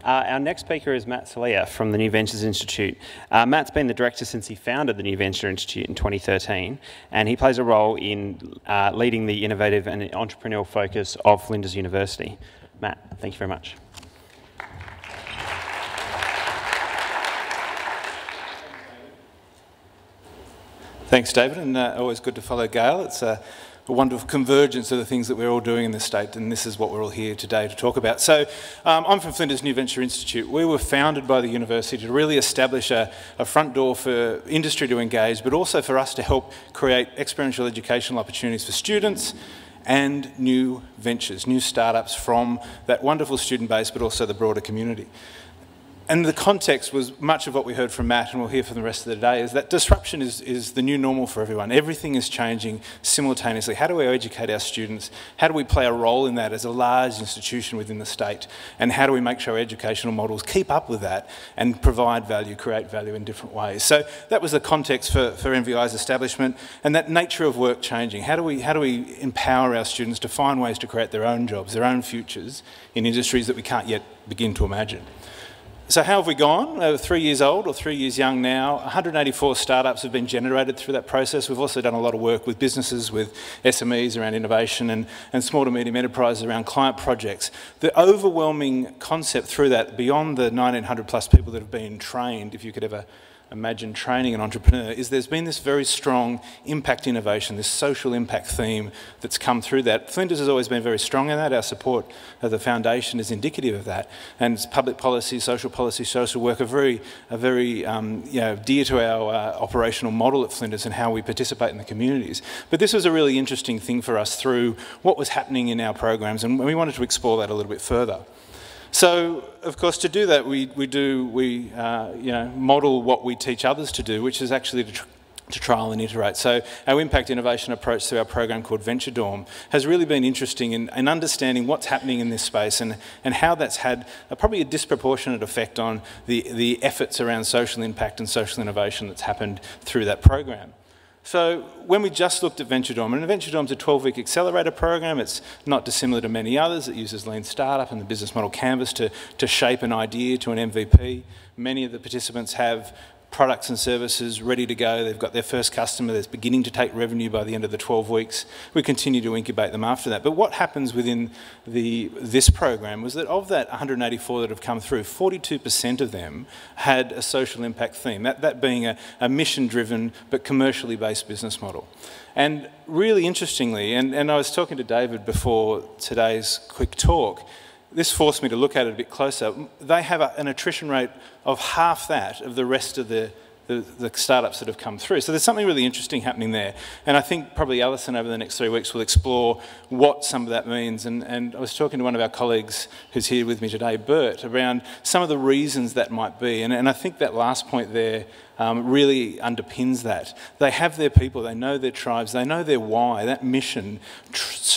Our next speaker is Matt Salier from the New Ventures Institute. Matt's been the director since he founded the New Venture Institute in 2013, and he plays a role in leading the innovative and entrepreneurial focus of Flinders University. Matt, thank you very much. Thanks, David, and always good to follow Gail. It's a wonderful convergence of the things that we're all doing in this state, and this is what we're all here today to talk about. So I'm from Flinders New Venture Institute. We were founded by the university to really establish a front door for industry to engage, but also for us to help create experiential educational opportunities for students and new ventures, new startups from that wonderful student base, but also the broader community. And the context was much of what we heard from Matt, and we'll hear from the rest of the day, is that disruption is the new normal for everyone. Everything is changing simultaneously. How do we educate our students? How do we play a role in that as a large institution within the state? And how do we make sure our educational models keep up with that and provide value, create value in different ways? So that was the context for NVI's establishment, and that nature of work changing. How do we empower our students to find ways to create their own jobs, their own futures in industries that we can't yet begin to imagine? So how have we gone? 3 years old or 3 years young now. 184 startups have been generated through that process. We've also done a lot of work with businesses, with SMEs around innovation and small to medium enterprises around client projects. The overwhelming concept through that, beyond the 1,900 plus people that have been trained, if you could ever imagine training an entrepreneur, is there's been this very strong impact innovation, this social impact theme that's come through that. Flinders has always been very strong in that. Our support of the foundation is indicative of that. And public policy, social work are very dear to our operational model at Flinders and how we participate in the communities. But this was a really interesting thing for us through what was happening in our programs, and we wanted to explore that a little bit further. So, of course, to do that, we model what we teach others to do, which is actually to trial and iterate. So our impact innovation approach through our program called Venture Dorm has really been interesting in understanding what's happening in this space and how that's had probably a disproportionate effect on the efforts around social impact and social innovation that's happened through that program. So when we just looked at Venture Dorm, and Venture Dorm's a 12-week accelerator program. It's not dissimilar to many others. It uses Lean Startup and the business model canvas to shape an idea to an MVP. Many of the participants have products and services ready to go. They've got their first customer that's beginning to take revenue by the end of the 12 weeks. We continue to incubate them after that. But what happens within this program was that of that 184 that have come through, 42% of them had a social impact theme, that being a mission-driven but commercially based business model. And really interestingly, and I was talking to David before today's quick talk, this forced me to look at it a bit closer. They have an attrition rate of half that of the rest of the startups that have come through. So there's something really interesting happening there. And I think probably Alison over the next 3 weeks will explore what some of that means. And I was talking to one of our colleagues who's here with me today, Bert, around some of the reasons that might be. And I think that last point there really underpins that. They have their people, they know their tribes, they know their why. That mission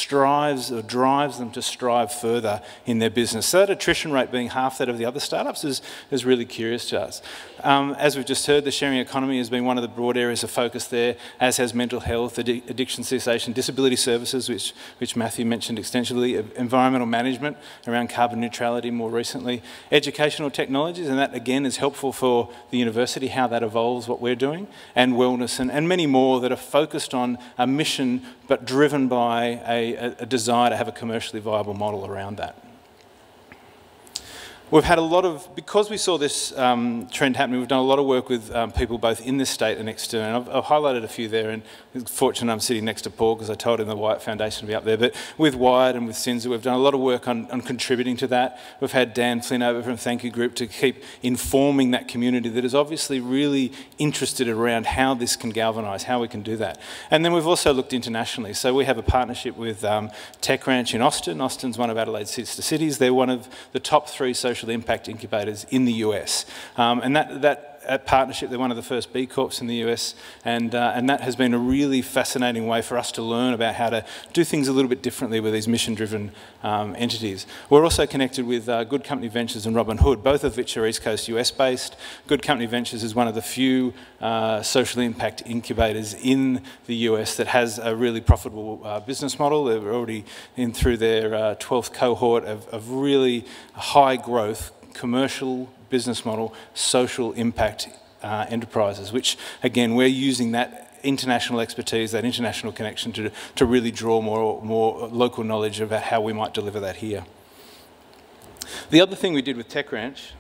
drives them to strive further in their business. So that attrition rate being half that of the other startups is really curious to us. As we've just heard, the sharing economy has been one of the broad areas of focus there, as has mental health, addiction cessation, disability services, which Matthew mentioned extensively, environmental management around carbon neutrality more recently, educational technologies, and that again is helpful for the university, how that evolves what we're doing, and wellness, and many more that are focused on a mission but driven by a desire to have a commercially viable model around that. We've had a lot of, because we saw this trend happening, we've done a lot of work with people both in this state and external. I've highlighted a few there, and fortunately I'm sitting next to Paul because I told him the Wyatt Foundation to be up there. But with Wyatt and with Cinza, we've done a lot of work on contributing to that. We've had Dan Flynn over from Thank You Group to keep informing that community that is obviously really interested around how this can galvanise, how we can do that. And then we've also looked internationally. So we have a partnership with Tech Ranch in Austin. Austin's one of Adelaide's sister cities. They're one of the top 3 social impact incubators in the US. And that partnership, they're one of the first B Corps in the US, and that has been a really fascinating way for us to learn about how to do things a little bit differently with these mission-driven entities. We're also connected with Good Company Ventures and Robin Hood, both of which are East Coast US-based. Good Company Ventures is one of the few social impact incubators in the US that has a really profitable business model. They're already in through their 12th cohort of really high growth, commercial business model, social impact enterprises, which, again, we're using that international expertise, that international connection to really draw more local knowledge about how we might deliver that here. The other thing we did with Tech Ranch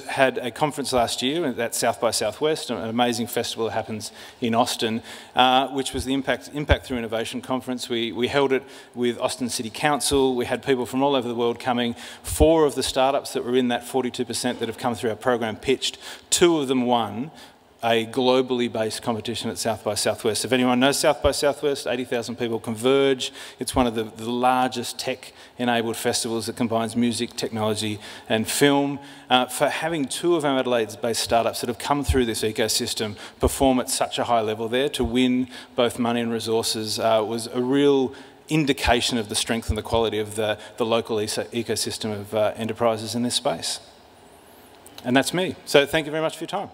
had a conference last year at South by Southwest, an amazing festival that happens in Austin, which was the Impact Through Innovation Conference. We held it with Austin City Council. We had people from all over the world coming. 4 of the startups that were in that 42% that have come through our program pitched. 2 of them won a globally based competition at South by Southwest. If anyone knows South by Southwest, 80,000 people converge. It's one of the largest tech-enabled festivals that combines music, technology and film. For having 2 of our Adelaide-based startups that have come through this ecosystem perform at such a high level there, to win both money and resources, was a real indication of the strength and the quality of the local ecosystem of enterprises in this space. And that's me. So thank you very much for your time.